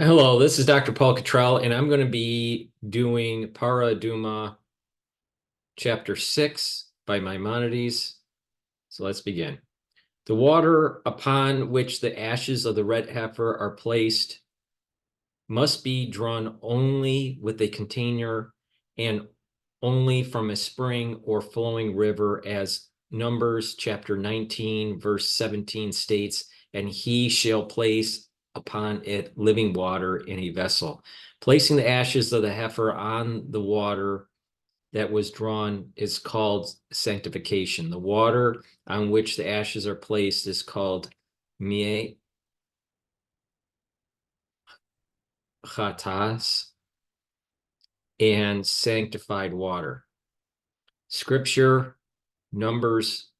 Hello, this is Dr. Paul Cottrell, and I'm going to be doing Parah Adumah Chapter 6 by Maimonides. So let's begin. The water upon which the ashes of the red heifer are placed must be drawn only with a container and only from a spring or flowing river, as Numbers chapter 19, verse 17 states, and he shall place upon it living water in a vessel. Placing the ashes of the heifer on the water that was drawn is called sanctification. The water on which the ashes are placed is called mie chatas, and sanctified water. Scripture, Numbers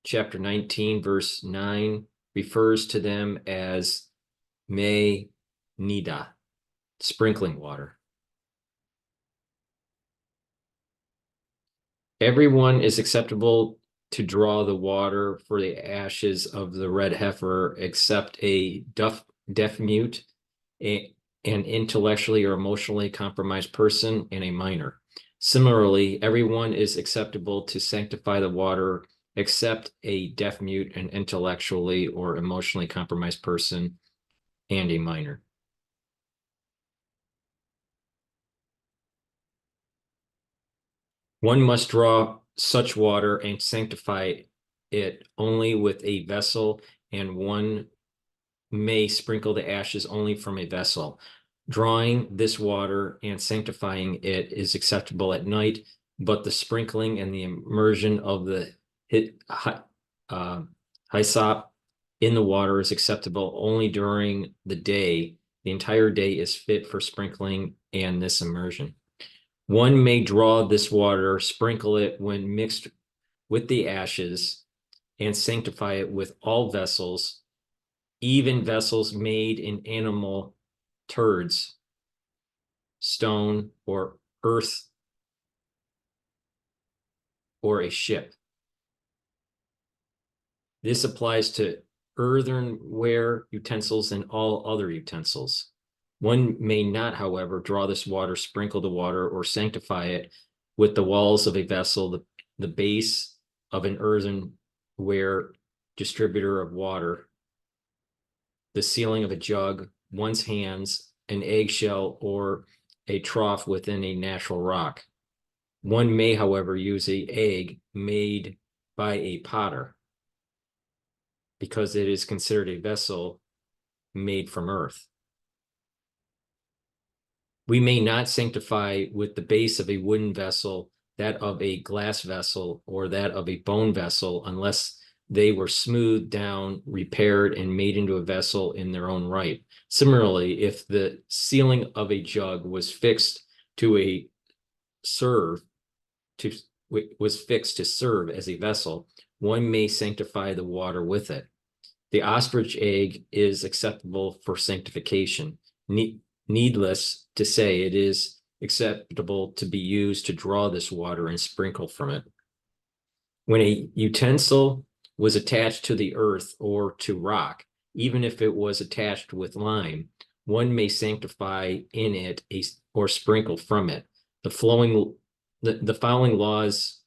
chapter 19, verse 9, refers to them as me nida, sprinkling water. Everyone is acceptable to draw the water for the ashes of the red heifer except a deaf mute, an intellectually or emotionally compromised person, and a minor. Similarly, everyone is acceptable to sanctify the water except a deaf mute, an intellectually or emotionally compromised person, and a minor. One must draw such water and sanctify it only with a vessel, and one may sprinkle the ashes only from a vessel. Drawing this water and sanctifying it is acceptable at night, but the sprinkling and the immersion of the hyssop in the water is acceptable only during the day. The entire day is fit for sprinkling and this immersion. One may draw this water, sprinkle it when mixed with the ashes, and sanctify it with all vessels, even vessels made in animal turds, stone, or earth, or a ship. This applies to earthenware utensils and all other utensils. One may not, however, draw this water, sprinkle the water, or sanctify it with the walls of a vessel, the base of an earthenware distributor of water, the ceiling of a jug, one's hands, an eggshell, or a trough within a natural rock. One may, however, use an egg made by a potter because it is considered a vessel made from earth. We may not sanctify with the base of a wooden vessel, that of a glass vessel, or that of a bone vessel, unless they were smoothed down, repaired, and made into a vessel in their own right. Similarly, if the ceiling of a jug was fixed to serve as a vessel, one may sanctify the water with it. The ostrich egg is acceptable for sanctification. Needless to say, it is acceptable to be used to draw this water and sprinkle from it. When a utensil was attached to the earth or to rock, even if it was attached with lime, one may sanctify in it or sprinkle from it. The following laws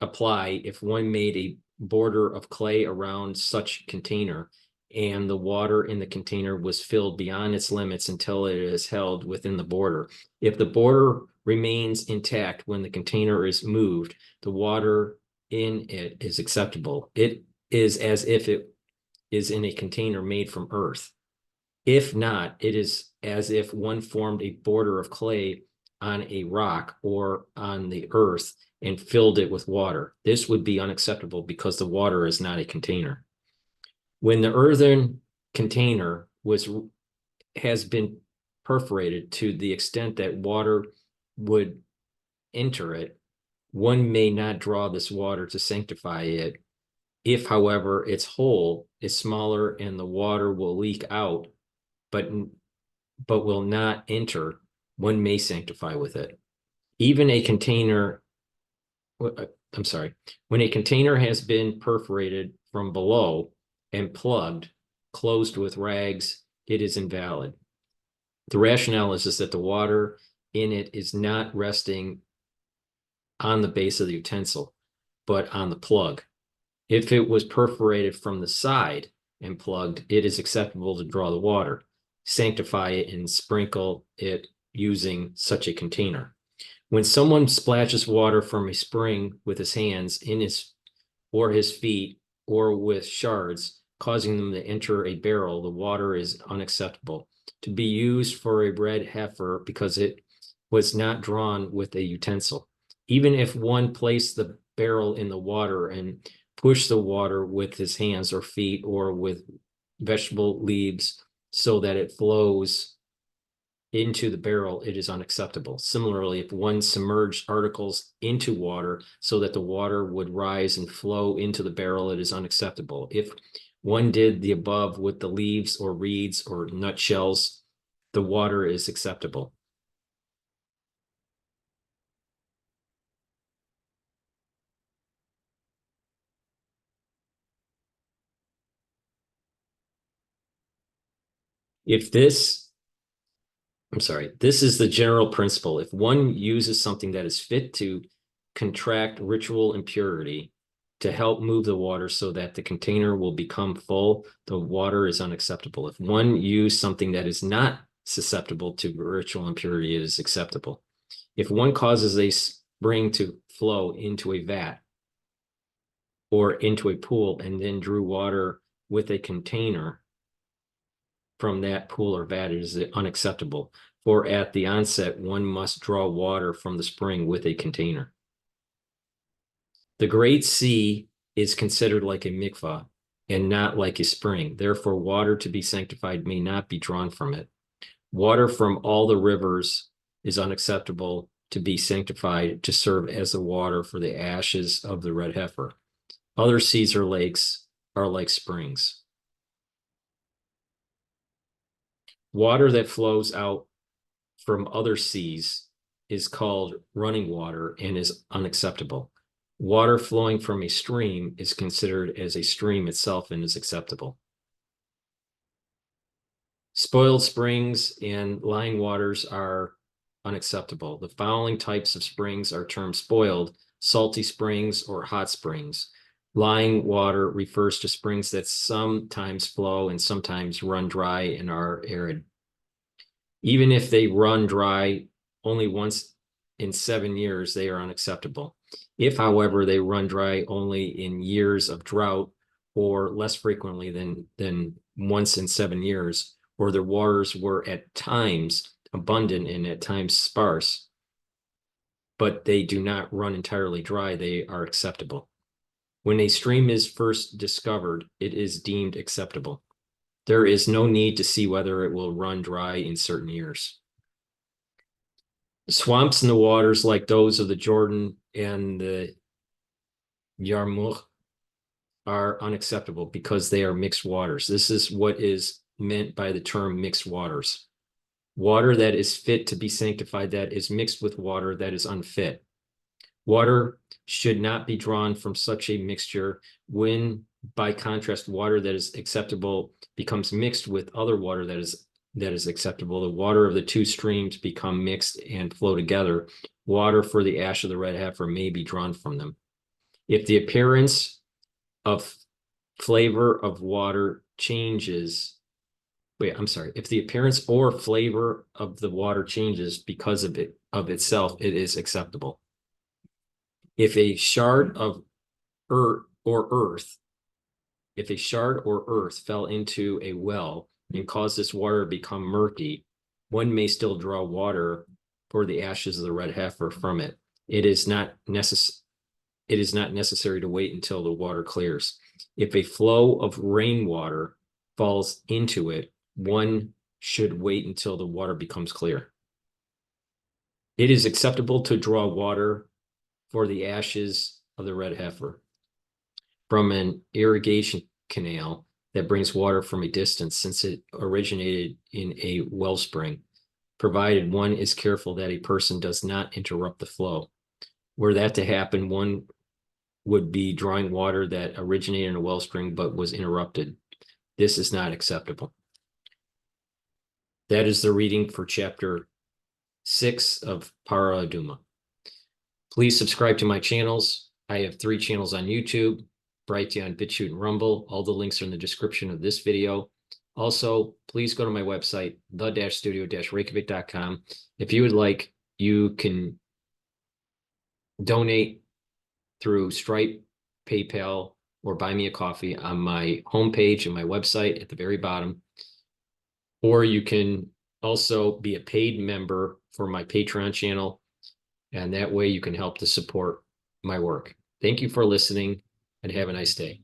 apply if one made a border of clay around such container, and the water in the container was filled beyond its limits until it is held within the border. If the border remains intact when the container is moved, the water in it is acceptable. It is as if it is in a container made from earth. If not, it is as if one formed a border of clay on a rock or on the earth and filled it with water. This would be unacceptable because the water is not a container. When the earthen container has been perforated to the extent that water would enter it, one may not draw this water to sanctify it. If, however, its hole is smaller and the water will leak out, but will not enter, one may sanctify with it. Even a container, I'm sorry, when a container has been perforated from below and plugged, closed with rags, it is invalid. The rationale is that the water in it is not resting on the base of the utensil, but on the plug. If it was perforated from the side and plugged, it is acceptable to draw the water, sanctify it, and sprinkle it using such a container. When someone splashes water from a spring with his hands in his or his feet or with shards, causing them to enter a barrel, the water is unacceptable to be used for a red heifer because it was not drawn with a utensil. Even if one placed the barrel in the water and pushed the water with his hands or feet or with vegetable leaves so that it flows into the barrel, it is unacceptable. Similarly, if one submerged articles into water so that the water would rise and flow into the barrel, it is unacceptable. If one did the above with the leaves or reeds or nutshells, the water is acceptable. If this, I'm sorry, this is the general principle. If one uses something that is fit to contract ritual impurity to help move the water so that the container will become full, the water is unacceptable. If one used something that is not susceptible to ritual impurity, it is acceptable. If one causes a spring to flow into a vat or into a pool and then drew water with a container from that pool or vat, it is unacceptable. For at the onset, one must draw water from the spring with a container. The Great Sea is considered like a mikvah and not like a spring. Therefore, water to be sanctified may not be drawn from it. Water from all the rivers is unacceptable to be sanctified to serve as the water for the ashes of the red heifer. Other seas or lakes are like springs. Water that flows out from other seas is called running water and is unacceptable. Water flowing from a stream is considered as a stream itself and is acceptable. Spoiled springs and lying waters are unacceptable. The following types of springs are termed spoiled: salty springs or hot springs. Lying water refers to springs that sometimes flow and sometimes run dry and are arid. Even if they run dry only once in 7 years, they are unacceptable. If, however, they run dry only in years of drought or less frequently than once in 7 years, or their waters were at times abundant and at times sparse, but they do not run entirely dry, they are acceptable. When a stream is first discovered, it is deemed acceptable. There is no need to see whether it will run dry in certain years. Swamps in the waters like those of the Jordan and the Yarmuk are unacceptable because they are mixed waters. This is what is meant by the term mixed waters. Water that is fit to be sanctified that is mixed with water that is unfit. Water should not be drawn from such a mixture when, by contrast, water that is acceptable becomes mixed with other water that is acceptable. The water of the two streams become mixed and flow together. Water for the ash of the red heifer may be drawn from them. If the appearance of flavor of water changes, if the appearance or flavor of the water changes because of itself, it is acceptable. If a shard of earth fell into a well and caused this water to become murky, one may still draw water for the ashes of the red heifer from it. It is not necessary to wait until the water clears. If a flow of rainwater falls into it, one should wait until the water becomes clear. It is acceptable to draw water for the ashes of the red heifer from an irrigation canal that brings water from a distance, since it originated in a wellspring, provided one is careful that a person does not interrupt the flow. Were that to happen, one would be drawing water that originated in a wellspring but was interrupted. This is not acceptable. That is the reading for chapter 6 of Parah Adumah. Please subscribe to my channels. I have 3 channels on YouTube, Brighteon, Bitchute, and Rumble. All the links are in the description of this video. Also, please go to my website, the-studio-reykjavik.com. If you would like, you can donate through Stripe, PayPal, or buy me a coffee on my homepage and my website at the very bottom. Or you can also be a paid member for my Patreon channel, and that way you can help to support my work. Thank you for listening, and have a nice day.